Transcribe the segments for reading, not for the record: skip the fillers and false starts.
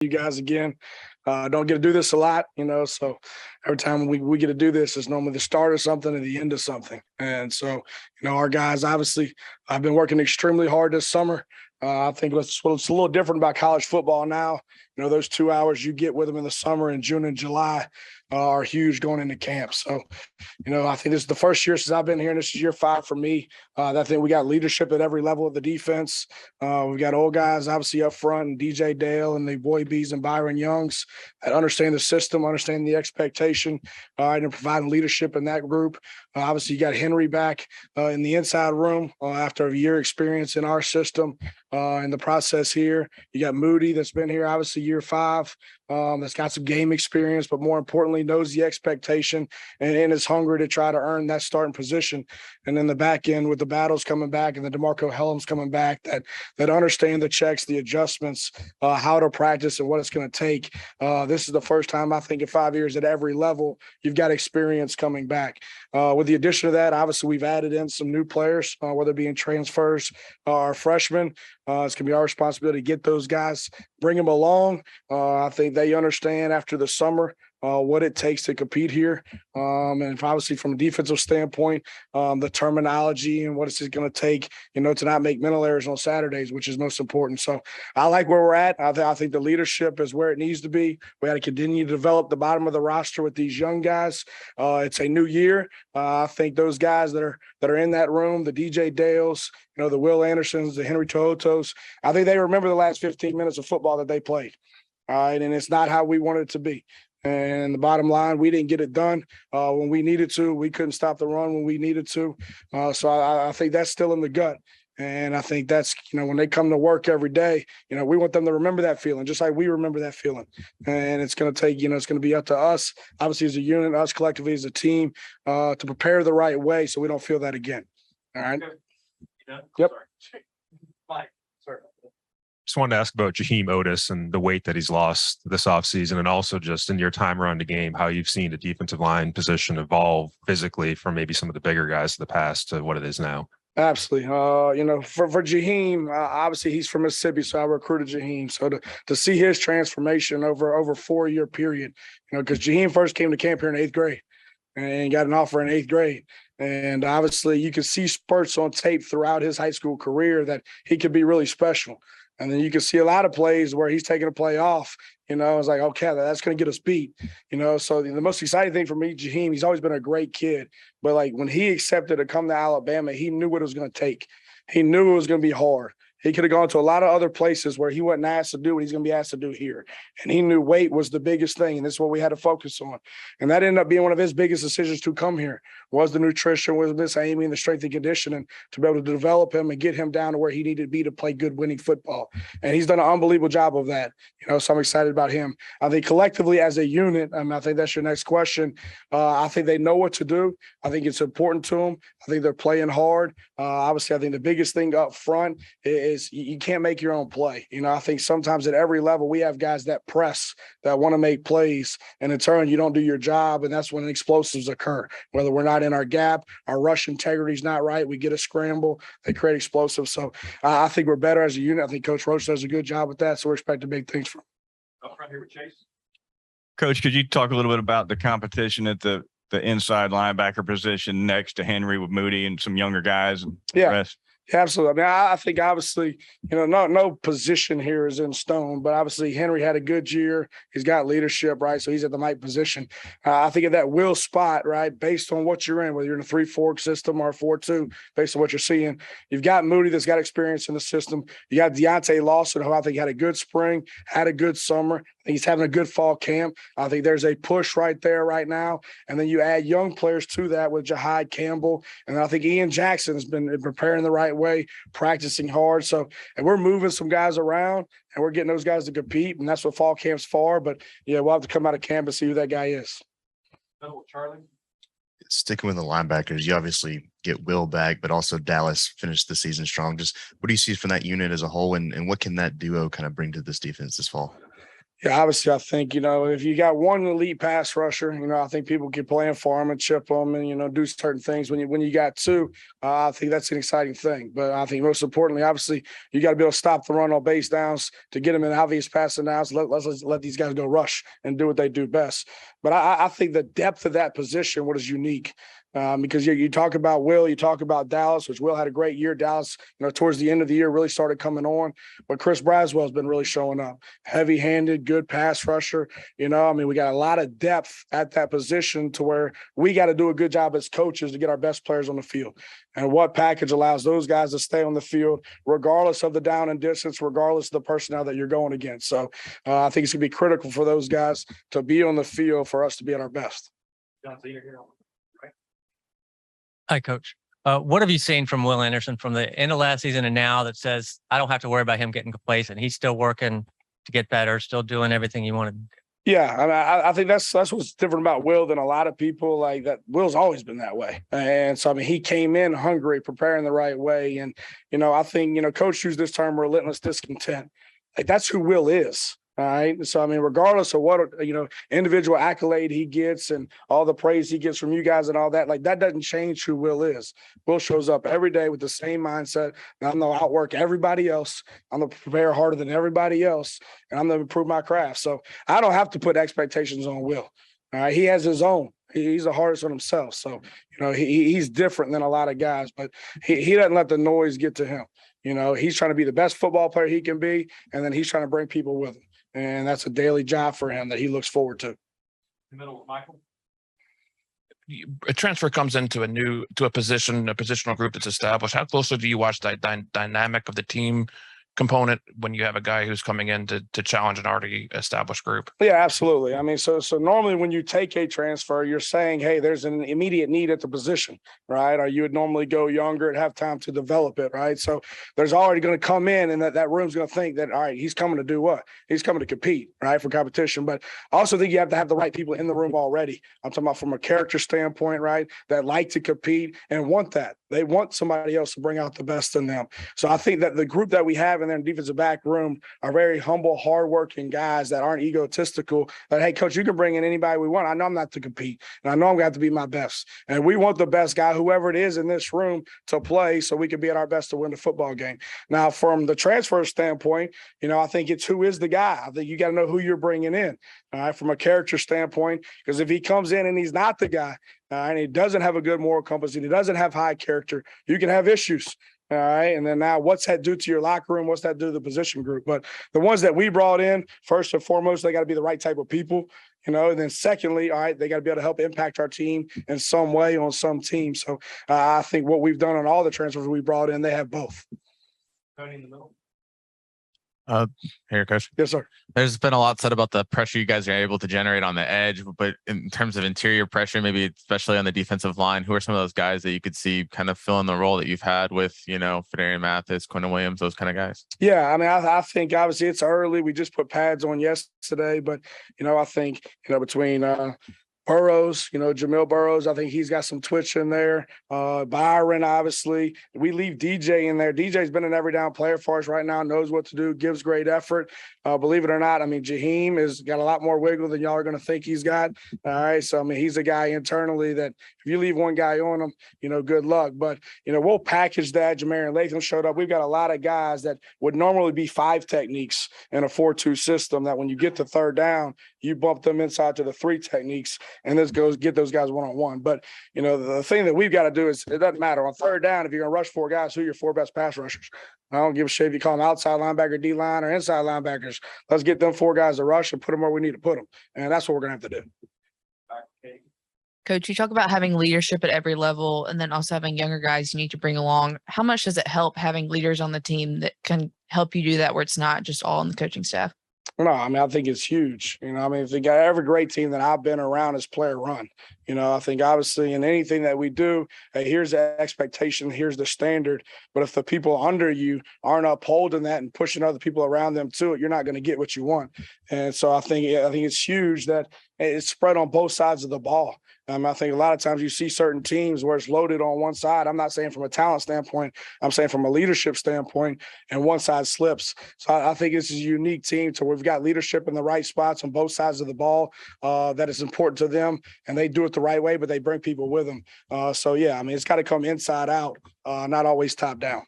you guys again. Don't get to do this a lot, so every time we get to do this, it's normally the start of something and the end of something. And so, our guys, obviously, I've been working extremely hard this summer. I think what's a little different about college football now. Those 2 hours you get with them in the summer in June and July are huge going into camp. So, I think this is the first year since I've been here, and this is year 5 for me. I think we got leadership at every level of the defense. We've got old guys, obviously, up front, and DJ Dale and the Boy B's and Byron Youngs that understand the system, understand the expectation, and providing leadership in that group. Obviously, you got Henry back in the inside room after a year experience in our system in the process here. You got Moody that's been here, obviously, year 5, that's got some game experience, but more importantly, knows the expectation and is hungry to try to earn that starting position. And then the back end with the Battles coming back and the DeMarco Helms coming back that understand the checks, the adjustments, how to practice and what it's going to take. This is the first time, I think, in 5 years at every level, you've got experience coming back. With the addition of that, obviously, we've added in some new players, whether it be in transfers or freshmen. It's going to be our responsibility to get those guys, bring them along. I think they understand after the summer what it takes to compete here. And obviously from a defensive standpoint, the terminology and what it's going to take, to not make mental errors on Saturdays, which is most important. So I like where we're at. I think the leadership is where it needs to be. We got to continue to develop the bottom of the roster with these young guys. It's a new year. I think those guys that are in that room, the DJ Dales, the Will Andersons, the Henry Tohotos, I think they remember the last 15 minutes of football that they played. All right. And it's not how we wanted it to be. And the bottom line, we didn't get it done when we needed to. We couldn't stop the run when we needed to. So I think that's still in the gut. And I think that's, when they come to work every day, we want them to remember that feeling, just like we remember that feeling. And it's going to take, it's going to be up to us, obviously as a unit, us collectively as a team, to prepare the right way so we don't feel that again. All right. Yep. Mike, sorry. Just wanted to ask about Jahim Otis and the weight that he's lost this offseason, and also just in your time around the game, how you've seen the defensive line position evolve physically from maybe some of the bigger guys of the past to what it is now. Absolutely. For Jaheim, obviously he's from Mississippi, so I recruited Jaheim. So to see his transformation over a 4-year period, because Jaheim first came to camp here in 8th grade and got an offer in 8th grade. And obviously you can see spurts on tape throughout his high school career that he could be really special. And then you can see a lot of plays where he's taking a play off. It's like, okay, that's going to get us beat. So the most exciting thing for me, Jaheim, he's always been a great kid. But, when he accepted to come to Alabama, he knew what it was going to take. He knew it was going to be hard. He could have gone to a lot of other places where he wasn't asked to do what he's going to be asked to do here. And he knew weight was the biggest thing, and this is what we had to focus on. And that ended up being one of his biggest decisions to come here, was the nutrition, was Miss Amy, and the strength and conditioning to be able to develop him and get him down to where he needed to be to play good winning football. And he's done an unbelievable job of that. So I'm excited about him. I think collectively as a unit, I think that's your next question. I think they know what to do. I think it's important to them. I think they're playing hard. Obviously, I think the biggest thing up front is you can't make your own play. I think sometimes at every level we have guys that press, that want to make plays, and in turn you don't do your job, and that's when explosives occur. Whether we're not in our gap, our rush integrity is not right, we get a scramble, they create explosives. So I think we're better as a unit. I think Coach Roach does a good job with that, so we're expecting big things from him. Up front here with Chase. Coach, could you talk a little bit about the competition at the inside linebacker position next to Henry with Moody and some younger guys and the rest? Absolutely. I think obviously, no position here is in stone, but obviously Henry had a good year. He's got leadership, right? So he's at the right position. I think at that will spot, right, based on what you're in, whether you're in a 3-4 system or a 4-2, based on what you're seeing, you've got Moody that's got experience in the system. You got Deontay Lawson, who I think had a good spring, had a good summer. I think he's having a good fall camp. I think there's a push right there right now. And then you add young players to that with Jaheim Campbell. And I think Ian Jackson has been preparing the right way, practicing hard. So, and we're moving some guys around and we're getting those guys to compete. And that's what fall camp's for. But yeah, we'll have to come out of camp and see who that guy is. Charlie. Sticking with the linebackers, you obviously get Will back, but also Dallas finished the season strong. Just what do you see from that unit as a whole, and what can that duo kind of bring to this defense this fall? Yeah, obviously, I think, if you got one elite pass rusher, I think people can plan for him and chip them and, do certain things. When you got two, I think that's an exciting thing. But I think most importantly, obviously, you got to be able to stop the run on base downs to get them in obvious passing downs. Let's let these guys go rush and do what they do best. But I think the depth of that position, what is unique, because you talk about Will, you talk about Dallas, which Will had a great year. Dallas, towards the end of the year really started coming on, but Chris Braswell's been really showing up. Heavy-handed, good pass rusher. We got a lot of depth at that position to where we got to do a good job as coaches to get our best players on the field. And what package allows those guys to stay on the field, regardless of the down and distance, regardless of the personnel that you're going against. So I think it's going to be critical for those guys to be on the field for us to be at our best. Johnson, you're here. Hi, Coach. What have you seen from Will Anderson from the end of last season and now that says, I don't have to worry about him getting complacent? He's still working to get better, still doing everything he wanted. Yeah, I think that's what's different about Will than a lot of people. Like that, Will's always been that way, and so he came in hungry, preparing the right way, and I think Coach used this term relentless discontent. Like that's who Will is. All right. So, regardless of what, individual accolade he gets and all the praise he gets from you guys and all that, like that doesn't change who Will is. Will shows up every day with the same mindset. I'm going to outwork everybody else. I'm going to prepare harder than everybody else. And I'm going to improve my craft. So I don't have to put expectations on Will. All right. He has his own. He's the hardest on himself. So, he's different than a lot of guys, but he doesn't let the noise get to him. He's trying to be the best football player he can be. And then he's trying to bring people with him. And that's a daily job for him that he looks forward to. In the middle, Michael. A transfer comes into a positional group that's established. How closely do you watch that dynamic of the team component when you have a guy who's coming in to challenge an already established group? Yeah, absolutely. So normally when you take a transfer, you're saying, hey, there's an immediate need at the position, right? Or you would normally go younger and have time to develop it, right? So there's already going to come in and that room's going to think that, all right, he's coming to do what? He's coming to compete, right, for competition. But I also think you have to have the right people in the room already. I'm talking about from a character standpoint, right, that like to compete and want that. They want somebody else to bring out the best in them. So I think that the group that we have in their defensive back room are very humble, hardworking guys that aren't egotistical. That, hey, coach, you can bring in anybody we want. I know I'm not to compete, and I know I'm going to have to be my best. And we want the best guy, whoever it is in this room, to play so we can be at our best to win the football game. Now, from the transfer standpoint, I think it's who is the guy. I think you got to know who you're bringing in. All right, from a character standpoint, because if he comes in and he's not the guy, and he doesn't have a good moral compass, and he doesn't have high character, you can have issues. All right. And then now what's that do to your locker room? What's that do to the position group? But the ones that we brought in, first and foremost, they got to be the right type of people, and then secondly, all right, they got to be able to help impact our team in some way on some team. So I think what we've done on all the transfers we brought in, they have both. Tony in the middle. Here, Coach. Yes, sir. There's been a lot said about the pressure you guys are able to generate on the edge, but in terms of interior pressure, maybe especially on the defensive line, who are some of those guys that you could see kind of filling the role that you've had with, Fedarian Mathis, Quentin Williams, those kind of guys? Yeah, I think obviously it's early. We just put pads on yesterday, but I think between Burrows, Jamil Burrows, I think he's got some twitch in there. Byron, obviously. We leave DJ in there. DJ's been an every down player for us right now, knows what to do, gives great effort. Believe it or not, Jaheim has got a lot more wiggle than y'all are going to think he's got. All right. So, he's a guy internally that if you leave one guy on him, good luck. But, we'll package that. Jamarian Latham showed up. We've got a lot of guys that would normally be 5 techniques in a 4-2 system that when you get to third down, you bump them inside to the 3 techniques, and this goes get those guys one-on-one. But, the thing that we've got to do is it doesn't matter. On third down, if you're going to rush 4 guys, who are your 4 best pass rushers? I don't give a shit if you call them outside linebacker, D-line, or inside linebackers. Let's get them 4 guys to rush and put them where we need to put them. And that's what we're going to have to do. Coach, you talk about having leadership at every level and then also having younger guys you need to bring along. How much does it help having leaders on the team that can help you do that where it's not just all on the coaching staff? No, I think it's huge. If you got every great team that I've been around is player run. I think obviously in anything that we do, hey, here's the expectation, here's the standard. But if the people under you aren't upholding that and pushing other people around them to it, you're not going to get what you want. And so I think it's huge that it's spread on both sides of the ball. I think a lot of times you see certain teams where it's loaded on one side. I'm not saying from a talent standpoint, I'm saying from a leadership standpoint, and one side slips. So I think it's a unique team to where we've got leadership in the right spots on both sides of the ball that is important to them, and they do it the right way, but they bring people with them. So, yeah, it's got to come inside out, not always top down.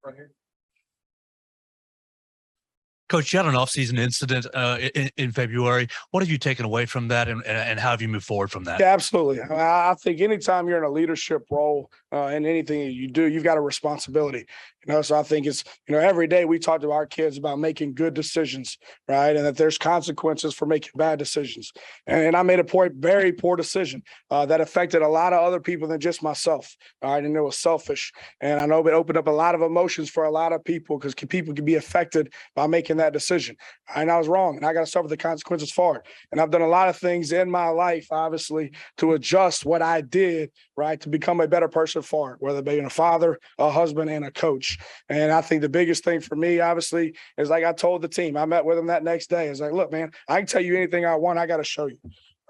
Right here. Coach, you had an offseason incident in February. What have you taken away from that, and how have you moved forward from that? Yeah, absolutely. I think anytime you're in a leadership role in anything that you do, you've got a responsibility. So I think it's, every day we talk to our kids about making good decisions, right? And that there's consequences for making bad decisions. And I made a very poor decision that affected a lot of other people than just myself. All right. And it was selfish. And I know it opened up a lot of emotions for a lot of people because people can be affected by making that decision. And I was wrong. And I got to suffer the consequences for it. And I've done a lot of things in my life, obviously, to adjust what I did, right, to become a better person for it, whether it be a father, a husband, and a coach. And I think the biggest thing for me, obviously, is like I told the team, I met with them that next day. It's like, look, man, I can tell you anything I want. I got to show you.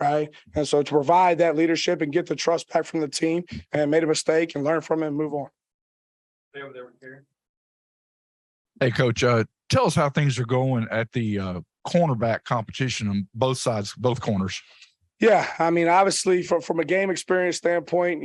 Right. And so to provide that leadership and get the trust back from the team and made a mistake and learn from it and move on. Stay over there with Terry. Hey, Coach, tell us how things are going at the cornerback competition on both sides, both corners. Yeah, obviously, from a game experience standpoint,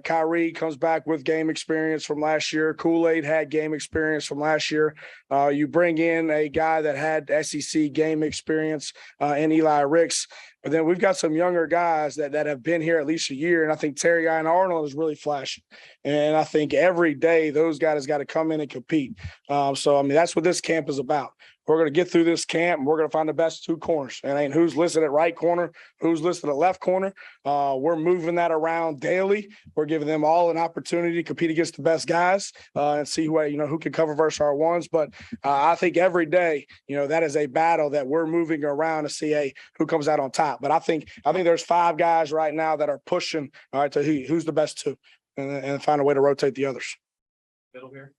Kyrie comes back with game experience from last year. Kool-Aid had game experience from last year. You bring in a guy that had SEC game experience in Eli Ricks. But then we've got some younger guys that have been here at least a year. And I think Terry and Arnold is really flashing. And I think every day those guys got to come in and compete. So that's what this camp is about. We're going to get through this camp and we're going to find the best two corners. And ain't who's listed at right corner, who's listed at left corner. We're moving that around daily. We're giving them all an opportunity to compete against the best guys and see who can cover versus our ones. But I think every day, that is a battle that we're moving around to see who comes out on top. But I think there's 5 guys right now that are pushing to who's the best two and find a way to rotate the others. Middle here.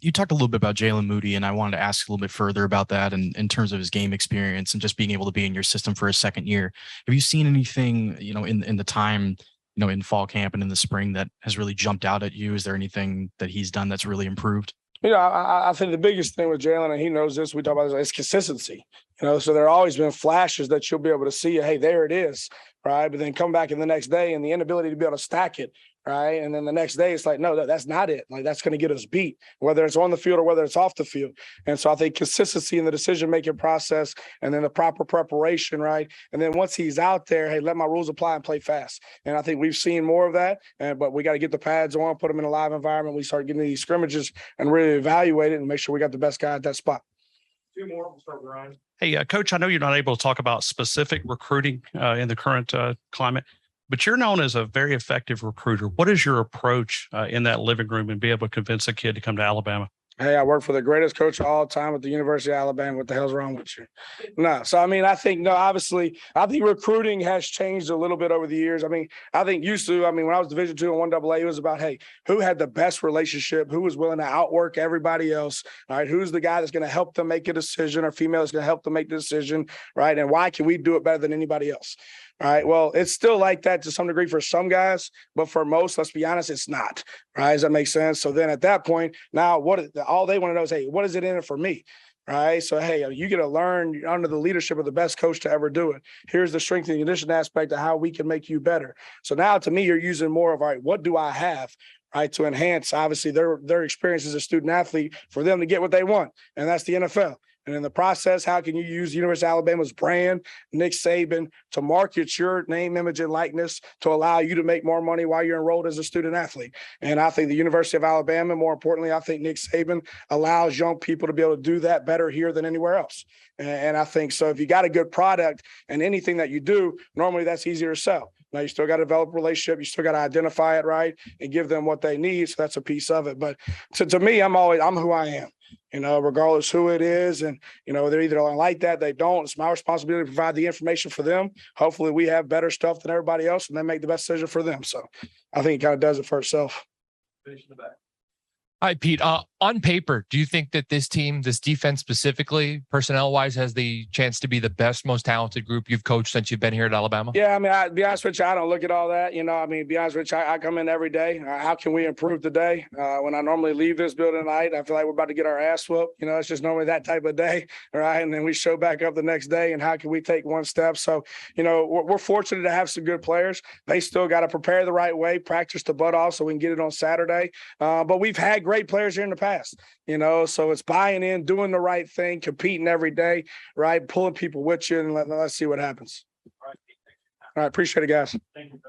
You talked a little bit about Jalen Moody, and I wanted to ask a little bit further about that and in terms of his game experience and just being able to be in your system for his second year. Have you seen anything, in the time, in fall camp and in the spring that has really jumped out at you? Is there anything that he's done that's really improved? I think the biggest thing with Jalen, and he knows this, we talk about is consistency. So there have always been flashes that you'll be able to see, hey, there it is, right? But then come back in the next day and the inability to be able to stack it, right? And then the next day it's like, no, that's not it. Like that's going to get us beat, whether it's on the field or whether it's off the field. And so I think consistency in the decision-making process and then the proper preparation, right? And then once he's out there, hey, let my rules apply and play fast. And I think we've seen more of that, but we got to get the pads on, put them in a live environment. We start getting these scrimmages and really evaluate it and make sure we got the best guy at that spot. 2 more. We'll start with Ryan. Hey, Coach, I know you're not able to talk about specific recruiting in the current climate, but you're known as a very effective recruiter. What is your approach in that living room and be able to convince a kid to come to Alabama? Hey, I work for the greatest coach of all time at the University of Alabama. What the hell's wrong with you? No. So, obviously, I think recruiting has changed a little bit over the years. I think used to, when I was Division II and 1AA, it was about, hey, who had the best relationship? Who was willing to outwork everybody else? All right. Who's the guy that's going to help them make a decision or female that's going to help them make the decision? Right. And why can we do it better than anybody else? All right. Well, it's still like that to some degree for some guys, but for most, let's be honest, it's not. Right. Does that make sense? So then at that point, now all they want to know is, hey, what is it in it for me? Right. So, hey, you get to learn under the leadership of the best coach to ever do it. Here's the strength and condition aspect of how we can make you better. So now to me, you're using more of, all right, what do I have? Right, to enhance, obviously, their experience as a student athlete for them to get what they want. And that's the NFL. And in the process, how can you use University of Alabama's brand, Nick Saban, to market your name, image, and likeness to allow you to make more money while you're enrolled as a student athlete? And I think the University of Alabama, more importantly, I think Nick Saban allows young people to be able to do that better here than anywhere else. And I think so if you got a good product and anything that you do, normally that's easier to sell. Now you still got to develop a relationship. You still got to identify it right and give them what they need. So that's a piece of it. But to me, I'm who I am, regardless who it is. And, they're either like that, they don't. It's my responsibility to provide the information for them. Hopefully we have better stuff than everybody else and they make the best decision for them. So I think it kind of does it for itself. Finish in the back. Hi, Pete. On paper, do you think that this team, this defense specifically, personnel-wise, has the chance to be the best, most talented group you've coached since you've been here at Alabama? Yeah, I mean, to be honest with you, I don't look at all that. Be honest with you, I come in every day. How can we improve today? When I normally leave this building tonight, I feel like we're about to get our ass whooped. It's just normally that type of day, right? And then we show back up the next day, and how can we take one step? So, we're fortunate to have some good players. They still got to prepare the right way, practice the butt off so we can get it on Saturday. But we've had great players here in the past, so it's buying in, doing the right thing, competing every day, right? Pulling people with you, and let's see what happens. All right. Appreciate it, guys. Thank you.